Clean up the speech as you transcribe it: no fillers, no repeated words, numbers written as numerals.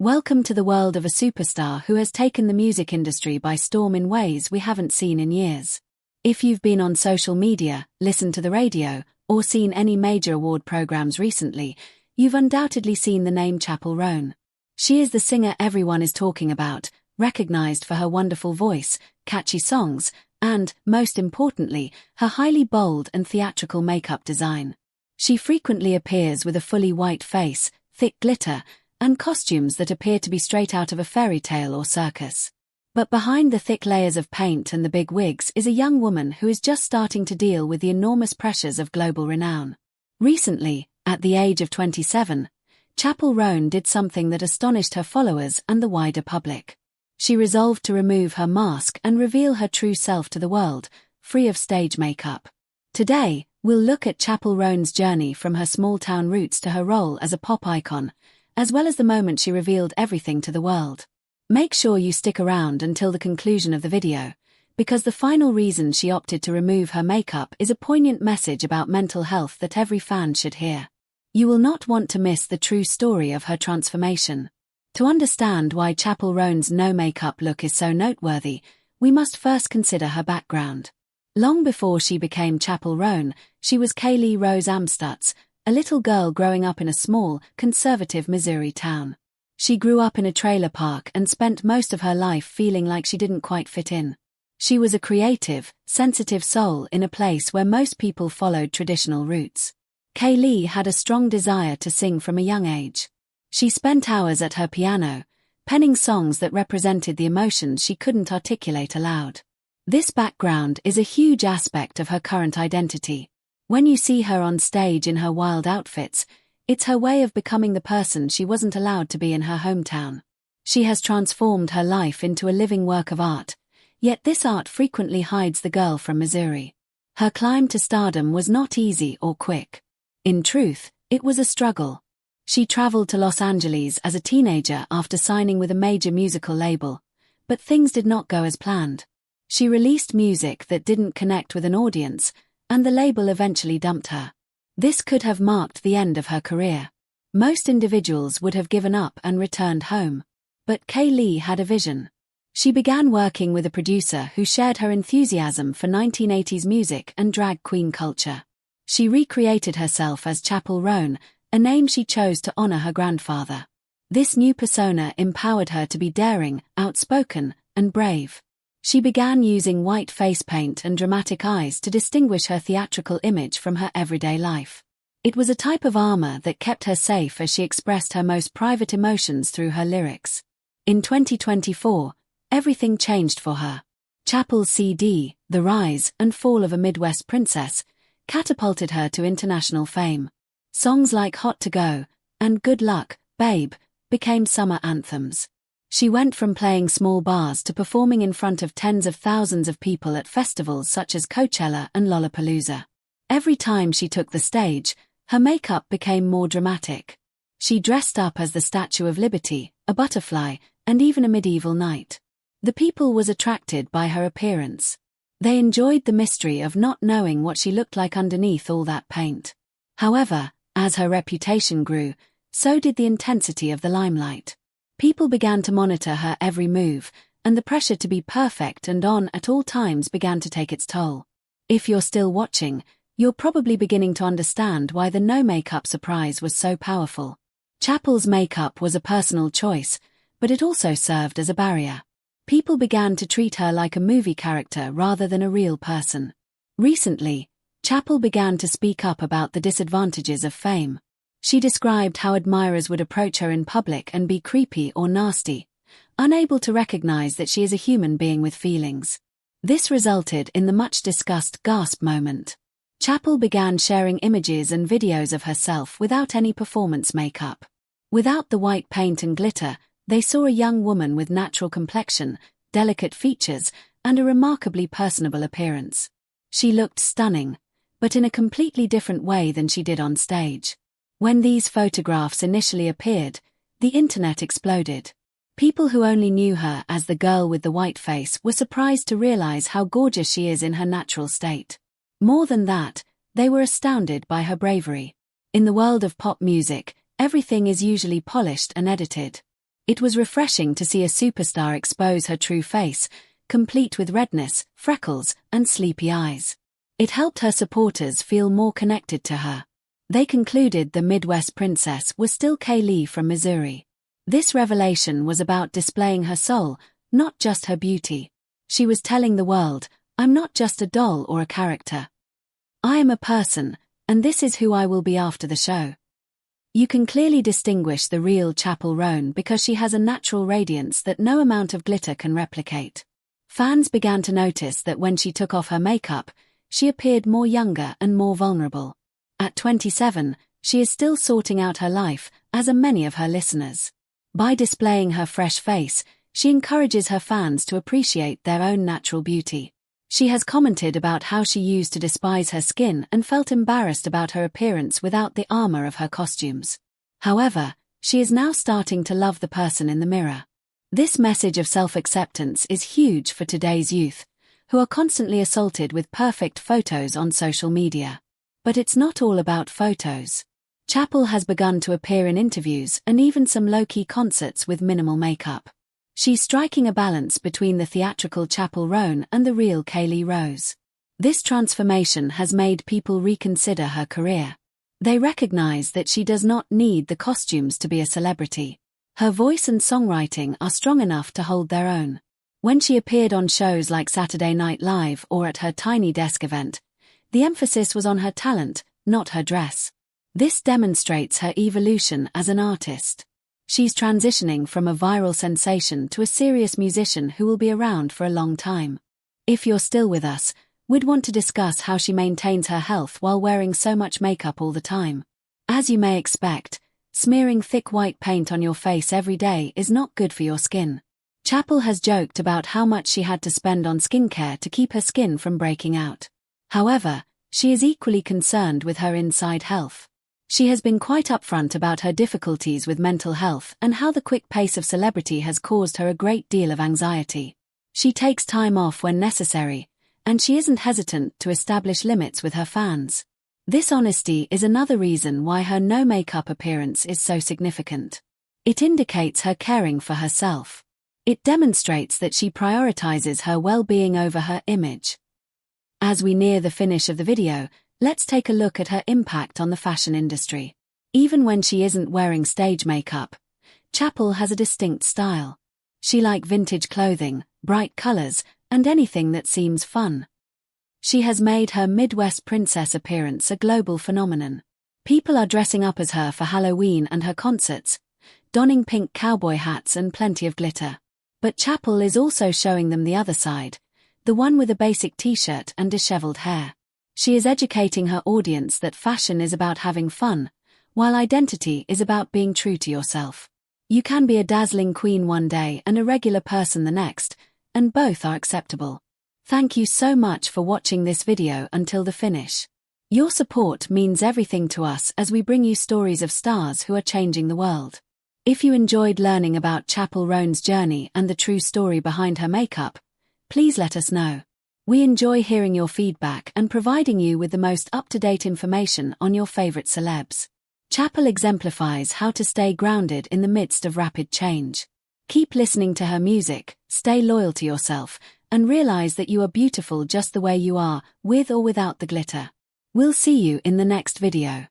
Welcome to the world of a superstar who has taken the music industry by storm in ways we haven't seen in years. If you've been on social media, listened to the radio, or seen any major award programs recently, you've undoubtedly seen the name Chappell Roan. She is the singer everyone is talking about, recognized for her wonderful voice, catchy songs, and, most importantly, her highly bold and theatrical makeup design. She frequently appears with a fully white face, thick glitter, and costumes that appear to be straight out of a fairy tale or circus. But behind the thick layers of paint and the big wigs is a young woman who is just starting to deal with the enormous pressures of global renown. Recently, at the age of 27, Chappell Roan did something that astonished her followers and the wider public. She resolved to remove her mask and reveal her true self to the world, free of stage makeup. Today, we'll look at Chappell Roan's journey from her small-town roots to her role as a pop icon, as well as the moment she revealed everything to the world. Make sure you stick around until the conclusion of the video, because the final reason she opted to remove her makeup is a poignant message about mental health that every fan should hear. You will not want to miss the true story of her transformation. To understand why Chappell Roan's no-makeup look is so noteworthy, we must first consider her background. Long before she became Chappell Roan, she was Kaylee Rose Amstutz, a little girl growing up in a small, conservative Missouri town. She grew up in a trailer park and spent most of her life feeling like she didn't quite fit in. She was a creative, sensitive soul in a place where most people followed traditional routes. Kaylee had a strong desire to sing from a young age. She spent hours at her piano, penning songs that represented the emotions she couldn't articulate aloud. This background is a huge aspect of her current identity. When you see her on stage in her wild outfits, it's her way of becoming the person she wasn't allowed to be in her hometown. She has transformed her life into a living work of art, yet this art frequently hides the girl from Missouri. Her climb to stardom was not easy or quick. In truth, it was a struggle. She traveled to Los Angeles as a teenager after signing with a major musical label, but things did not go as planned. She released music that didn't connect with an audience, and the label eventually dumped her. This could have marked the end of her career. Most individuals would have given up and returned home. But Kaylee had a vision. She began working with a producer who shared her enthusiasm for 1980s music and drag queen culture. She recreated herself as Chappell Roan, a name she chose to honor her grandfather. This new persona empowered her to be daring, outspoken, and brave. She began using white face paint and dramatic eyes to distinguish her theatrical image from her everyday life. It was a type of armor that kept her safe as she expressed her most private emotions through her lyrics. In 2024, everything changed for her. Chappell's CD, The Rise and Fall of a Midwest Princess, catapulted her to international fame. Songs like Hot to Go and Good Luck, Babe became summer anthems. She went from playing small bars to performing in front of tens of thousands of people at festivals such as Coachella and Lollapalooza. Every time she took the stage, her makeup became more dramatic. She dressed up as the Statue of Liberty, a butterfly, and even a medieval knight. The people was attracted by her appearance. They enjoyed the mystery of not knowing what she looked like underneath all that paint. However, as her reputation grew, so did the intensity of the limelight. People began to monitor her every move, and the pressure to be perfect and on at all times began to take its toll. If you're still watching, you're probably beginning to understand why the no-makeup surprise was so powerful. Chappell's makeup was a personal choice, but it also served as a barrier. People began to treat her like a movie character rather than a real person. Recently, Chappell began to speak up about the disadvantages of fame. She described how admirers would approach her in public and be creepy or nasty, unable to recognize that she is a human being with feelings. This resulted in the much-discussed gasp moment. Chappell began sharing images and videos of herself without any performance makeup. Without the white paint and glitter, they saw a young woman with natural complexion, delicate features, and a remarkably personable appearance. She looked stunning, but in a completely different way than she did on stage. When these photographs initially appeared, the internet exploded. People who only knew her as the girl with the white face were surprised to realize how gorgeous she is in her natural state. More than that, they were astounded by her bravery. In the world of pop music, everything is usually polished and edited. It was refreshing to see a superstar expose her true face, complete with redness, freckles, and sleepy eyes. It helped her supporters feel more connected to her. They concluded the Midwest princess was still Kaylee from Missouri. This revelation was about displaying her soul, not just her beauty. She was telling the world, I'm not just a doll or a character. I am a person, and this is who I will be after the show. You can clearly distinguish the real Chappell Roan because she has a natural radiance that no amount of glitter can replicate. Fans began to notice that when she took off her makeup, she appeared more younger and more vulnerable. At 27, she is still sorting out her life, as are many of her listeners. By displaying her fresh face, she encourages her fans to appreciate their own natural beauty. She has commented about how she used to despise her skin and felt embarrassed about her appearance without the armor of her costumes. However, she is now starting to love the person in the mirror. This message of self-acceptance is huge for today's youth, who are constantly assaulted with perfect photos on social media. But it's not all about photos. Chappell has begun to appear in interviews and even some low-key concerts with minimal makeup. She's striking a balance between the theatrical Chappell Roan and the real Kaylee Rose. This transformation has made people reconsider her career. They recognize that she does not need the costumes to be a celebrity. Her voice and songwriting are strong enough to hold their own. When she appeared on shows like Saturday Night Live or at her Tiny Desk event, the emphasis was on her talent, not her dress. This demonstrates her evolution as an artist. She's transitioning from a viral sensation to a serious musician who will be around for a long time. If you're still with us, we'd want to discuss how she maintains her health while wearing so much makeup all the time. As you may expect, smearing thick white paint on your face every day is not good for your skin. Chappell has joked about how much she had to spend on skincare to keep her skin from breaking out. However, she is equally concerned with her inside health. She has been quite upfront about her difficulties with mental health and how the quick pace of celebrity has caused her a great deal of anxiety. She takes time off when necessary, and she isn't hesitant to establish limits with her fans. This honesty is another reason why her no-makeup appearance is so significant. It indicates her caring for herself. It demonstrates that she prioritizes her well-being over her image. As we near the finish of the video, let's take a look at her impact on the fashion industry. Even when she isn't wearing stage makeup, Chappell has a distinct style. She likes vintage clothing, bright colors, and anything that seems fun. She has made her Midwest princess appearance a global phenomenon. People are dressing up as her for Halloween and her concerts, donning pink cowboy hats and plenty of glitter. But Chappell is also showing them the other side, the one with a basic t-shirt and disheveled hair. She is educating her audience that fashion is about having fun, while identity is about being true to yourself. You can be a dazzling queen one day and a regular person the next, and both are acceptable. Thank you so much for watching this video until the finish. Your support means everything to us as we bring you stories of stars who are changing the world. If you enjoyed learning about Chappell Roan's journey and the true story behind her makeup, please let us know. We enjoy hearing your feedback and providing you with the most up-to-date information on your favorite celebs. Chappell exemplifies how to stay grounded in the midst of rapid change. Keep listening to her music, stay loyal to yourself, and realize that you are beautiful just the way you are, with or without the glitter. We'll see you in the next video.